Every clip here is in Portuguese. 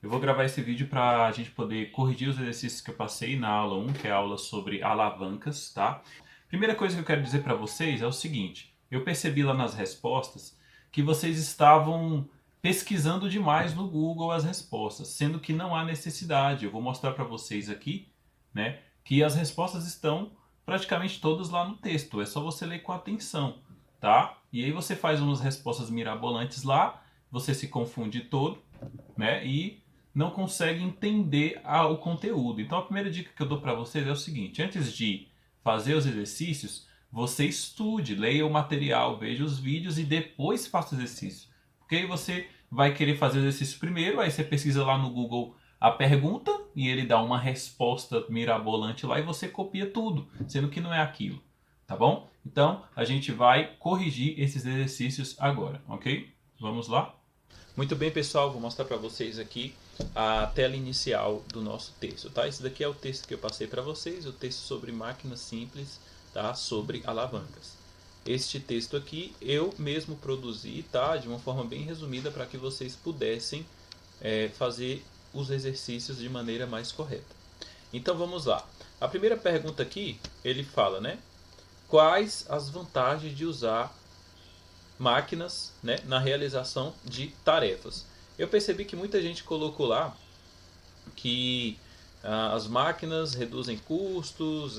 Eu vou gravar esse vídeo para a gente poder corrigir os exercícios que eu passei na aula 1, que é a aula sobre alavancas, tá? Primeira coisa que eu quero dizer para vocês é o seguinte: eu percebi lá nas respostas que vocês estavam pesquisando demais no Google as respostas, sendo que não há necessidade. Eu vou mostrar para vocês aqui, né, que as respostas estão praticamente todas lá no texto. É só você ler com atenção, tá? E aí você faz umas respostas mirabolantes lá, você se confunde todo, né? E não consegue entender o conteúdo. Então a primeira dica que eu dou para vocês é o seguinte: antes de fazer os exercícios, você estude, leia o material, veja os vídeos e depois faça o exercício. Porque aí você vai querer fazer o exercício primeiro, aí você pesquisa lá no Google a pergunta e ele dá uma resposta mirabolante lá e você copia tudo, sendo que não é aquilo, tá bom? Então a gente vai corrigir esses exercícios agora, ok? Vamos lá? Muito bem, pessoal, vou mostrar para vocês aqui a tela inicial do nosso texto, tá? Esse daqui é o texto que eu passei para vocês, o texto sobre máquinas simples, tá? Sobre alavancas. Este texto aqui eu mesmo produzi, tá? De uma forma bem resumida para que vocês pudessem fazer os exercícios de maneira mais correta. Então vamos lá. A primeira pergunta aqui, ele fala, né? Quais as vantagens de usar máquinas, né, na realização de tarefas? Eu percebi que muita gente colocou lá que as máquinas reduzem custos,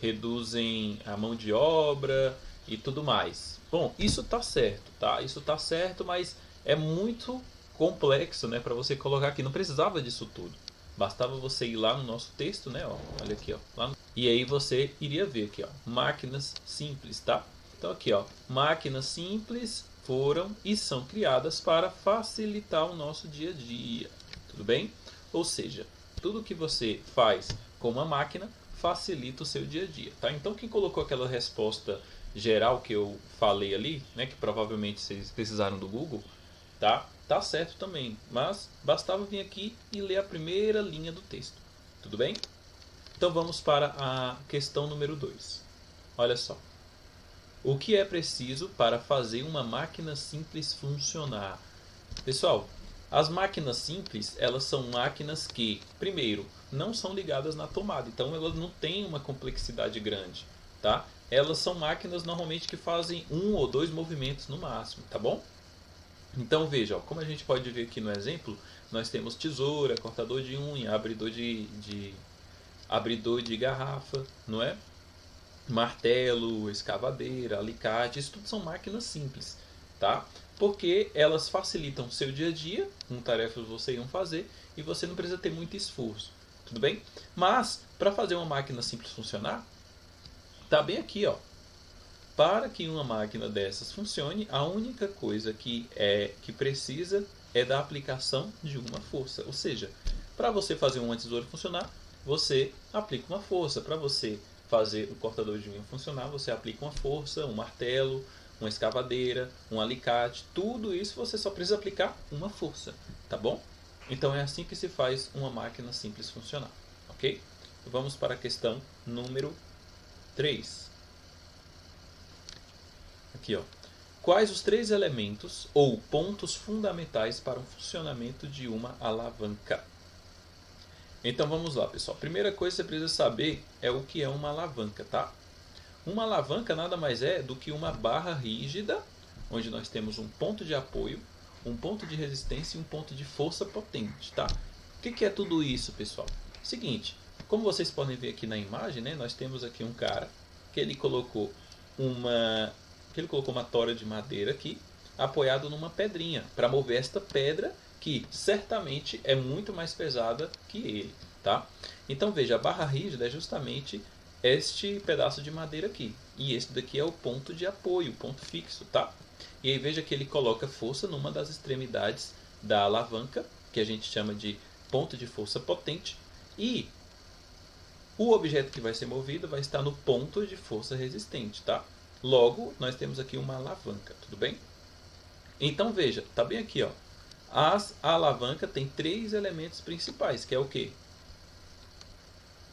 reduzem a mão de obra e tudo mais. Bom, isso tá certo, tá? Isso tá certo, mas é muito complexo, né, para você colocar aqui. Não precisava disso tudo. Bastava você ir lá no nosso texto, né? Ó, olha aqui, ó, e aí você iria ver aqui, ó, máquinas simples, tá? Então aqui, ó, máquinas simples foram e são criadas para facilitar o nosso dia a dia, tudo bem? Ou seja, tudo que você faz com uma máquina facilita o seu dia a dia, tá? Então quem colocou aquela resposta geral que eu falei ali, né, que provavelmente vocês precisaram do Google, tá? Tá certo também, mas bastava vir aqui e ler a primeira linha do texto, tudo bem? Então vamos para a questão número 2. Olha só. O que é preciso para fazer uma máquina simples funcionar? Pessoal, as máquinas simples, elas são máquinas que, primeiro, não são ligadas na tomada, então elas não têm uma complexidade grande, tá? Elas são máquinas normalmente que fazem um ou dois movimentos no máximo, tá bom? Então veja, ó, como a gente pode ver aqui no exemplo, nós temos tesoura, cortador de unha, abridor de garrafa, não é? Martelo, escavadeira, alicate, isso tudo são máquinas simples, tá? Porque elas facilitam o seu dia a dia, com tarefas que você iam fazer, e você não precisa ter muito esforço, tudo bem? Mas, para fazer uma máquina simples funcionar, tá bem aqui, ó. Para que uma máquina dessas funcione, a única coisa que precisa é da aplicação de uma força. Ou seja, para você fazer uma tesoura funcionar, você aplica uma força. Para você fazer o cortador de unha funcionar, você aplica uma força, um martelo, uma escavadeira, um alicate. Tudo isso você só precisa aplicar uma força, tá bom? Então é assim que se faz uma máquina simples funcionar, ok? Vamos para a questão número 3. Aqui, ó. Quais os três elementos ou pontos fundamentais para o funcionamento de uma alavanca? Então vamos lá, pessoal. Primeira coisa que você precisa saber é o que é uma alavanca, tá? Uma alavanca nada mais é do que uma barra rígida, onde nós temos um ponto de apoio, um ponto de resistência e um ponto de força potente, tá? O que é tudo isso, pessoal? Seguinte, como vocês podem ver aqui na imagem, né, nós temos aqui um cara que ele colocou uma tora de madeira aqui, apoiado numa pedrinha, para mover esta pedra que certamente é muito mais pesada que ele, tá? Então veja, a barra rígida é justamente este pedaço de madeira aqui, e este daqui é o ponto de apoio, o ponto fixo, tá? E aí veja que ele coloca força numa das extremidades da alavanca, que a gente chama de ponto de força potente, e o objeto que vai ser movido vai estar no ponto de força resistente, tá? Logo, nós temos aqui uma alavanca, tudo bem? Então veja, tá bem aqui, ó. A alavanca tem três elementos principais, que é o quê?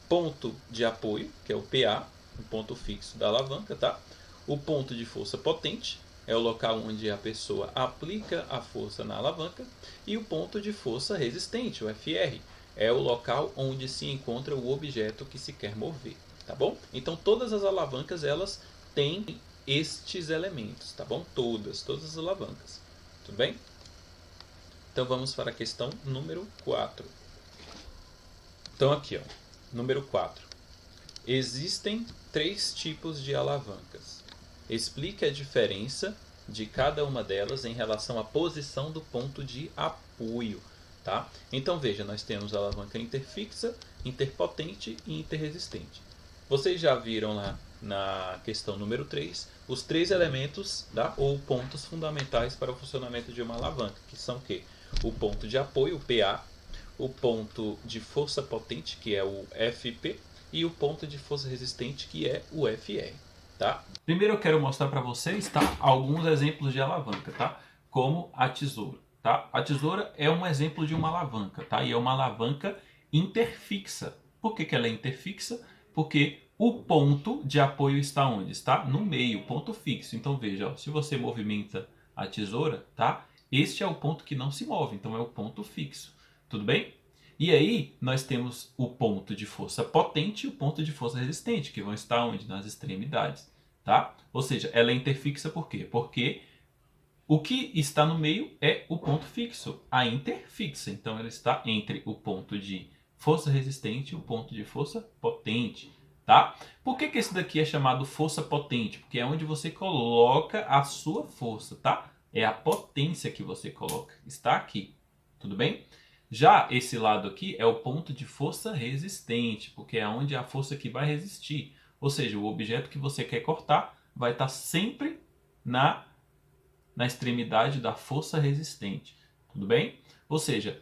Ponto de apoio, que é o PA, o ponto fixo da alavanca, tá? O ponto de força potente, é o local onde a pessoa aplica a força na alavanca, e o ponto de força resistente, o FR, é o local onde se encontra o objeto que se quer mover, tá bom? Então todas as alavancas elas têm estes elementos, tá bom? Todas as alavancas, tudo bem? Então vamos para a questão número 4. Então aqui, ó, número 4. Existem 3 tipos de alavancas. Explique a diferença de cada uma delas em relação à posição do ponto de apoio. Tá? Então veja, nós temos a alavanca interfixa, interpotente e interresistente. Vocês já viram lá na questão número 3 os 3 elementos, tá? Ou pontos fundamentais para o funcionamento de uma alavanca, que são o quê? O ponto de apoio, o PA, o ponto de força potente, que é o FP, e o ponto de força resistente, que é o FR. Tá? Primeiro eu quero mostrar para vocês, tá, alguns exemplos de alavanca, tá? Como a tesoura. Tá? A tesoura é um exemplo de uma alavanca, tá? E é uma alavanca interfixa. Por que ela é interfixa? Porque o ponto de apoio está onde? Está no meio, ponto fixo. Então veja, ó, se você movimenta a tesoura, tá? Este é o ponto que não se move, então é o ponto fixo. Tudo bem? E aí nós temos o ponto de força potente e o ponto de força resistente, que vão estar onde? Nas extremidades. Tá? Ou seja, ela é interfixa por quê? Porque o que está no meio é o ponto fixo, a interfixa. Então ela está entre o ponto de força resistente e o ponto de força potente. Tá? Por que esse daqui é chamado força potente? Porque é onde você coloca a sua força. Tá? É a potência que você coloca. Está aqui. Tudo bem? Já esse lado aqui é o ponto de força resistente, porque é onde a força que vai resistir. Ou seja, o objeto que você quer cortar vai estar sempre na extremidade da força resistente. Tudo bem? Ou seja,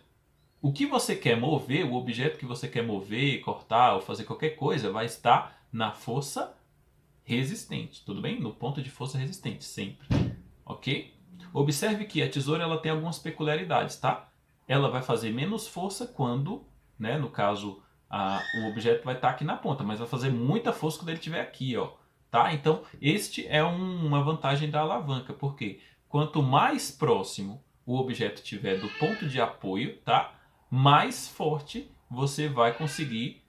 o que você quer mover, o objeto que você quer mover, cortar ou fazer qualquer coisa, vai estar na força resistente. Tudo bem? No ponto de força resistente, sempre. Ok? Observe que a tesoura ela tem algumas peculiaridades, tá? Ela vai fazer menos força quando, né, no caso, o objeto vai estar aqui na ponta, mas vai fazer muita força quando ele estiver aqui, ó. Tá? Então, este é uma vantagem da alavanca, porque quanto mais próximo o objeto estiver do ponto de apoio, tá? Mais forte você vai conseguir,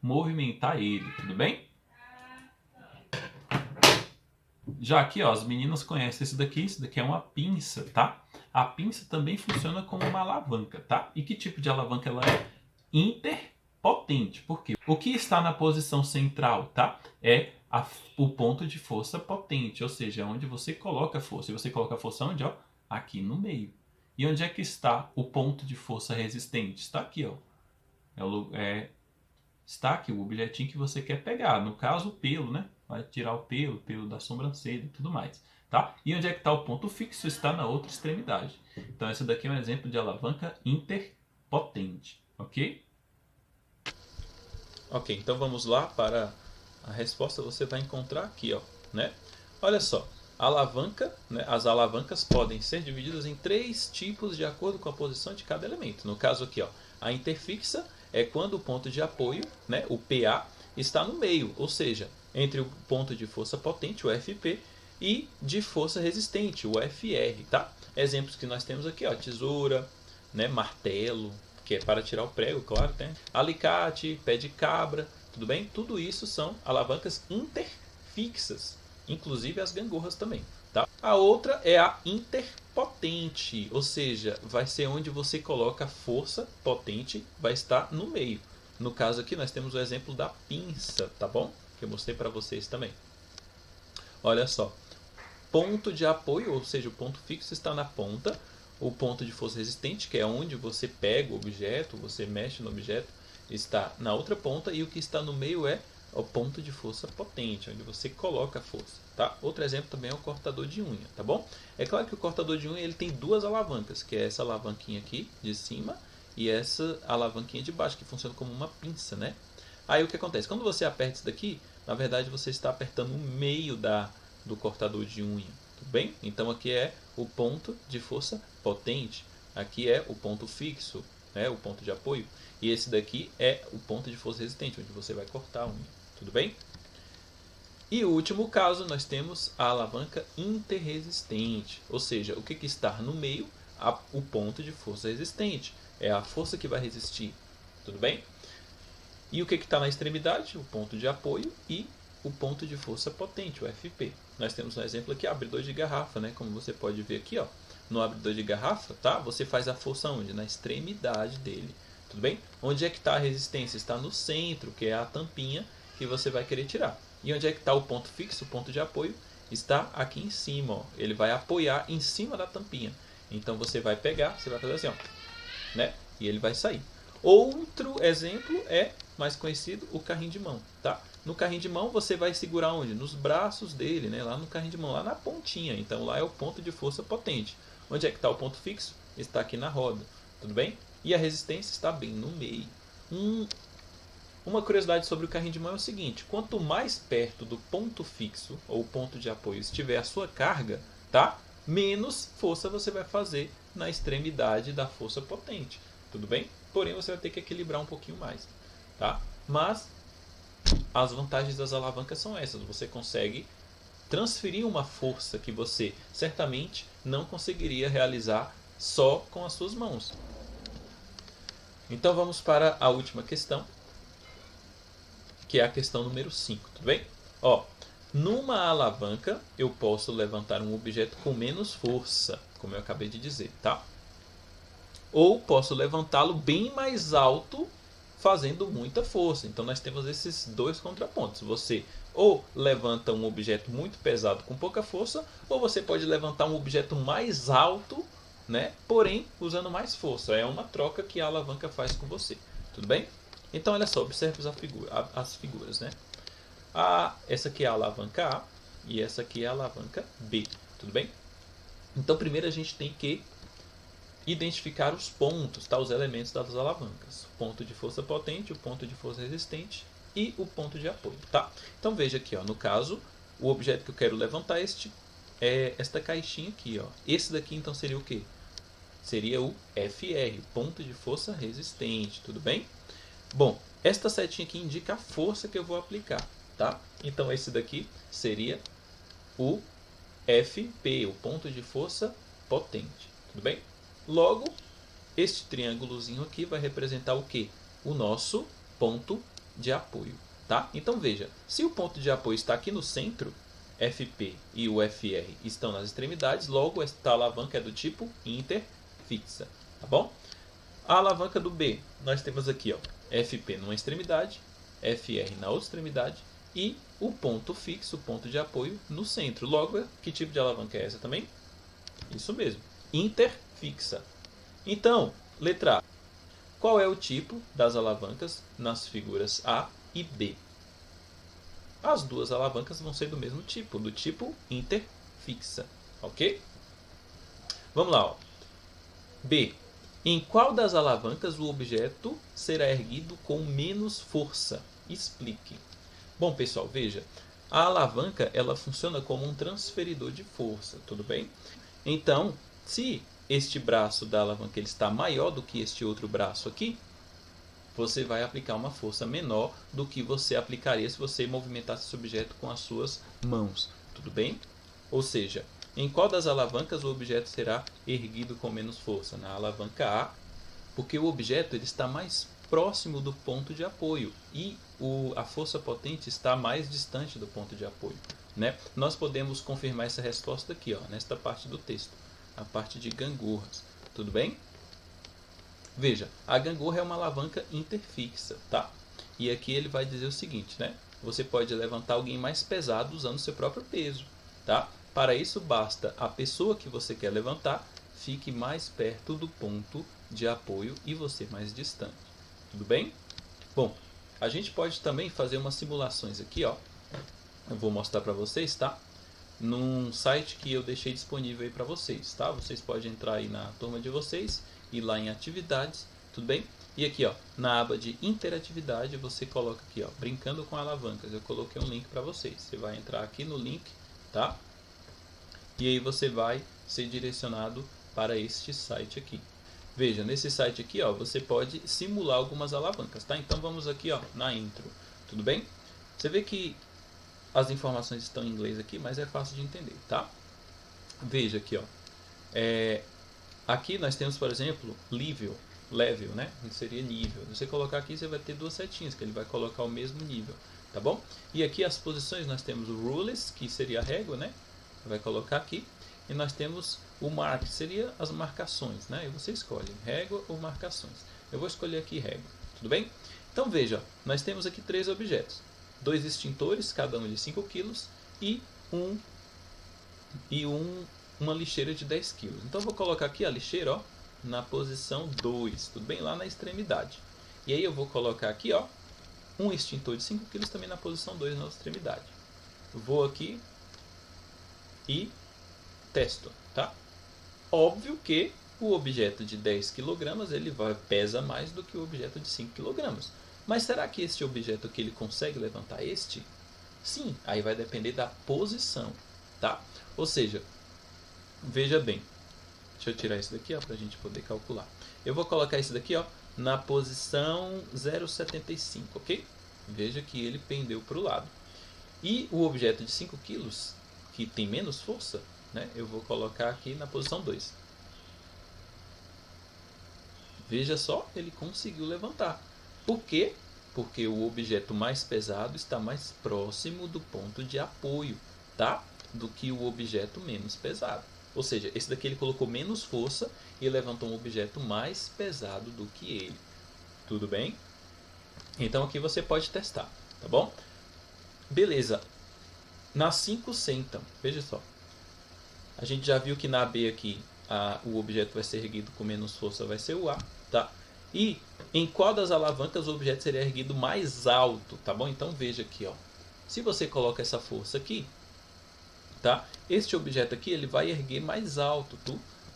movimentar ele, tudo bem? Já aqui, ó, as meninas conhecem esse daqui é uma pinça, tá? A pinça também funciona como uma alavanca, tá? E que tipo de alavanca ela é? Interpotente. Por quê? O que está na posição central, tá? É o ponto de força potente, ou seja, onde você coloca a força. E você coloca a força onde, ó? Aqui no meio. E onde é que está o ponto de força resistente? Está aqui, ó. Está aqui o objetinho que você quer pegar. No caso, o pelo, né? Vai tirar o pelo da sobrancelha e tudo mais. Tá? E onde é que está o ponto fixo? Está na outra extremidade. Então, esse daqui é um exemplo de alavanca interpotente. Ok? Ok, então vamos lá para a resposta. Você vai encontrar aqui, ó, né? Olha só. Alavanca, né? As alavancas podem ser divididas em 3 tipos de acordo com a posição de cada elemento. No caso aqui, ó, a interfixa é quando o ponto de apoio, né, o PA, está no meio, ou seja, entre o ponto de força potente, o FP, e de força resistente, o FR. Tá? Exemplos que nós temos aqui, ó, tesoura, né, martelo, que é para tirar o prego, claro, né? Alicate, pé de cabra, tudo bem? Tudo isso são alavancas interfixas, inclusive as gangorras também. Tá? A outra é a interpotente, ou seja, vai ser onde você coloca a força potente, vai estar no meio. No caso aqui nós temos o exemplo da pinça, tá bom? Que eu mostrei para vocês também. Olha só, ponto de apoio, ou seja, o ponto fixo está na ponta, o ponto de força resistente, que é onde você pega o objeto, você mexe no objeto, está na outra ponta, e o que está no meio é o ponto de força potente, onde você coloca a força. Tá? Outro exemplo também é o cortador de unha, tá bom? É claro que o cortador de unha ele tem 2 alavancas, que é essa alavanquinha aqui de cima e essa alavanquinha de baixo, que funciona como uma pinça, né? Aí o que acontece? Quando você aperta isso daqui, na verdade você está apertando o meio do cortador de unha, tudo bem? Então aqui é o ponto de força potente, aqui é o ponto fixo, né? O ponto de apoio, e esse daqui é o ponto de força resistente, onde você vai cortar a unha, tudo bem? E o último caso, nós temos a alavanca interresistente, ou seja, o que está no meio? O ponto de força resistente. É a força que vai resistir, tudo bem? E o que está na extremidade? O ponto de apoio e o ponto de força potente, o FP. Nós temos um exemplo aqui, abridor de garrafa, né? Como você pode ver aqui, ó, no abridor de garrafa, tá? Você faz a força onde? Na extremidade dele, tudo bem? Onde é que está a resistência? Está no centro, que é a tampinha que você vai querer tirar. E onde é que está o ponto fixo, o ponto de apoio? Está aqui em cima, ó. Ele vai apoiar em cima da tampinha. Então você vai pegar, você vai fazer assim, ó, né? E ele vai sair. Outro exemplo é, mais conhecido, o carrinho de mão, tá? No carrinho de mão você vai segurar onde? Nos braços dele, né? Lá no carrinho de mão, lá na pontinha. Então lá é o ponto de força potente. Onde é que está o ponto fixo? Está aqui na roda, tudo bem? E a resistência está bem no meio. Uma curiosidade sobre o carrinho de mão é o seguinte: quanto mais perto do ponto fixo ou ponto de apoio estiver a sua carga, tá? Menos força você vai fazer na extremidade da força potente, tudo bem? Porém você vai ter que equilibrar um pouquinho mais, tá? Mas as vantagens das alavancas são essas: você consegue transferir uma força que você certamente não conseguiria realizar só com as suas mãos. Então vamos para a última questão, que é a questão número 5, tudo bem? Ó, numa alavanca eu posso levantar um objeto com menos força, como eu acabei de dizer, tá? Ou posso levantá-lo bem mais alto fazendo muita força. Então nós temos esses dois contrapontos. Você ou levanta um objeto muito pesado com pouca força, ou você pode levantar um objeto mais alto, né? Porém usando mais força. É uma troca que a alavanca faz com você, tudo bem? Então olha só, observe as figuras, né? Essa aqui é a alavanca A e essa aqui é a alavanca B, tudo bem? Então primeiro a gente tem que identificar os pontos, tá? Os elementos das alavancas. O ponto de força potente, o ponto de força resistente e o ponto de apoio, tá? Então veja aqui, ó, no caso, o objeto que eu quero levantar é esta caixinha aqui, ó. Esse daqui então seria o quê? Seria o FR, ponto de força resistente, tudo bem? Bom, esta setinha aqui indica a força que eu vou aplicar, tá? Então esse daqui seria o FP, o ponto de força potente, tudo bem? Logo, este triângulozinho aqui vai representar o quê? O nosso ponto de apoio, tá? Então veja, se o ponto de apoio está aqui no centro, FP e o FR estão nas extremidades, logo esta alavanca é do tipo interfixa, tá bom? A alavanca do B, nós temos aqui, ó, FP numa extremidade, FR na outra extremidade e o ponto fixo, o ponto de apoio, no centro. Logo, que tipo de alavanca é essa também? Isso mesmo, interfixa. Então, letra A. Qual é o tipo das alavancas nas figuras A e B? As duas alavancas vão ser do mesmo tipo, do tipo interfixa, ok? Vamos lá, ó. B. Em qual das alavancas o objeto será erguido com menos força? Explique. Bom, pessoal, veja. A alavanca ela funciona como um transferidor de força, tudo bem? Então, se este braço da alavanca ele está maior do que este outro braço aqui, você vai aplicar uma força menor do que você aplicaria se você movimentasse esse objeto com as suas mãos, tudo bem? Ou seja, em qual das alavancas o objeto será erguido com menos força? Na alavanca A, porque o objeto ele está mais próximo do ponto de apoio e a força potente está mais distante do ponto de apoio, né? Nós podemos confirmar essa resposta aqui, ó, nesta parte do texto, a parte de gangorras, tudo bem? Veja, a gangorra é uma alavanca interfixa, tá? E aqui ele vai dizer o seguinte, né? Você pode levantar alguém mais pesado usando seu próprio peso, tá? Para isso basta a pessoa que você quer levantar fique mais perto do ponto de apoio e você mais distante, tudo bem? Bom, a gente pode também fazer umas simulações aqui, ó. Eu vou mostrar para vocês, tá? Num site que eu deixei disponível aí para vocês, tá? Vocês podem entrar aí na turma de vocês e lá em atividades, tudo bem? E aqui, ó, na aba de interatividade, você coloca aqui, ó, brincando com alavancas. Eu coloquei um link para vocês. Você vai entrar aqui no link, tá? E aí você vai ser direcionado para este site aqui. Veja, nesse site aqui, ó, você pode simular algumas alavancas, tá? Então vamos aqui, ó, na intro, tudo bem? Você vê que As informações estão em inglês aqui, mas é fácil de entender, tá? Veja aqui, ó. Aqui nós temos, por exemplo, level, né? Seria nível. Se você colocar aqui, você vai ter duas setinhas, que ele vai colocar o mesmo nível, tá bom? E aqui as posições, nós temos o rules, que seria a régua, né? Vai colocar aqui. E nós temos o mark, que seria as marcações, né? E você escolhe régua ou marcações. Eu vou escolher aqui régua, tudo bem? Então veja, nós temos aqui 3 objetos. 2 extintores, cada um de 5 kg, e uma lixeira de 10 kg. Então eu vou colocar aqui a lixeira, ó, na posição 2, tudo bem? Lá na extremidade. E aí eu vou colocar aqui, ó, um extintor de 5 kg também na posição 2, na extremidade. Vou aqui e testo, tá? Óbvio que o objeto de 10 kg ele pesa mais do que o objeto de 5 kg. Mas será que este objeto aqui ele consegue levantar este? Sim, aí vai depender da posição, tá? Ou seja, veja bem, deixa eu tirar isso daqui para a gente poder calcular. Eu vou colocar isso daqui, ó, na posição 0,75, ok? Veja que ele pendeu para o lado. E o objeto de 5 kg, que tem menos força, né, eu vou colocar aqui na posição 2. Veja só, ele conseguiu levantar. Por quê? Porque o objeto mais pesado está mais próximo do ponto de apoio, tá? Do que o objeto menos pesado. Ou seja, esse daqui ele colocou menos força e levantou um objeto mais pesado do que ele. Tudo bem? Então aqui você pode testar, tá bom? Beleza. Na 5C então, veja só. A gente já viu que na B aqui o objeto vai ser erguido com menos força, vai ser o A, tá? E em qual das alavancas o objeto seria erguido mais alto, tá bom? Então veja aqui, ó. Se você coloca essa força aqui, tá? Este objeto aqui ele vai erguer mais alto,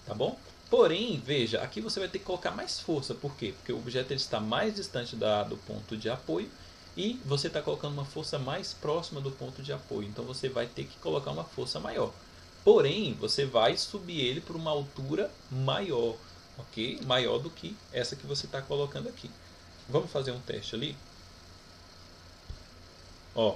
tá bom? Porém, veja, aqui você vai ter que colocar mais força. Por quê? Porque o objeto ele está mais distante do ponto de apoio e você está colocando uma força mais próxima do ponto de apoio. Então você vai ter que colocar uma força maior. Porém, você vai subir ele para uma altura maior, ok? Maior do que essa que você está colocando aqui. Vamos fazer um teste ali? Ó.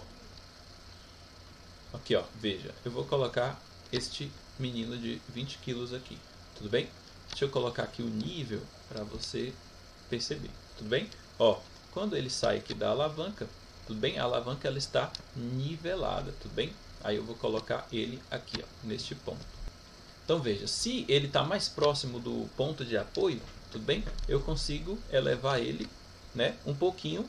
Aqui, ó, veja. Eu vou colocar este menino de 20 kg aqui, tudo bem? Deixa eu colocar aqui o nível para você perceber, tudo bem? Ó, quando ele sai aqui da alavanca, tudo bem? A alavanca ela está nivelada, tudo bem? Aí eu vou colocar ele aqui, ó, neste ponto. Então veja, se ele está mais próximo do ponto de apoio, tudo bem? Eu consigo elevar ele, né, um pouquinho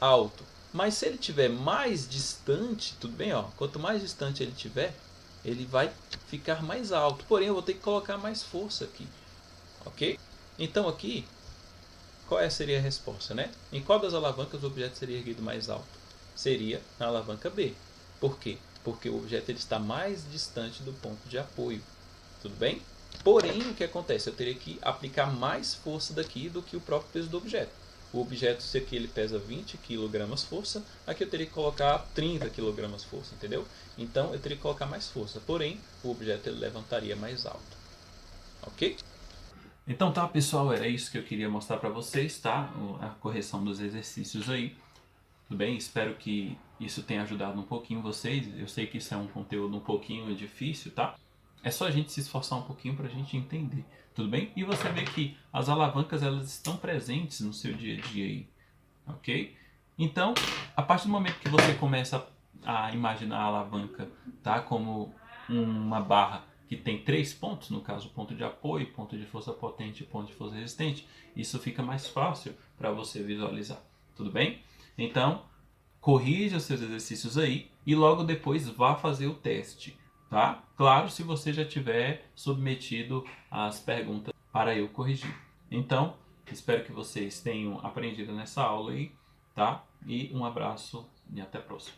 alto. Mas se ele estiver mais distante, tudo bem? Ó, quanto mais distante ele estiver, ele vai ficar mais alto. Porém, eu vou ter que colocar mais força aqui. Ok? Então aqui, qual seria a resposta, né? Em qual das alavancas o objeto seria erguido mais alto? Seria na alavanca B. Por quê? Porque o objeto ele está mais distante do ponto de apoio. Tudo bem? Porém, o que acontece? Eu teria que aplicar mais força daqui do que o próprio peso do objeto. O objeto, se aqui ele pesa 20 kg força, aqui eu teria que colocar 30 kg força, entendeu? Então eu teria que colocar mais força, porém o objeto ele levantaria mais alto. Ok? Então tá, pessoal, era isso que eu queria mostrar para vocês, tá? A correção dos exercícios aí. Tudo bem? Espero que isso tenha ajudado um pouquinho vocês. Eu sei que isso é um conteúdo um pouquinho difícil, tá? É só a gente se esforçar um pouquinho para a gente entender, tudo bem? E você vê que as alavancas elas estão presentes no seu dia a dia aí, ok? Então, a partir do momento que você começa a imaginar a alavanca, tá, como uma barra que tem 3 pontos, no caso ponto de apoio, ponto de força potente e ponto de força resistente, isso fica mais fácil para você visualizar, tudo bem? Então, corrija os seus exercícios aí e logo depois vá fazer o teste. Tá? Claro, se você já tiver submetido as perguntas para eu corrigir. Então, espero que vocês tenham aprendido nessa aula aí, tá? E um abraço e até a próxima.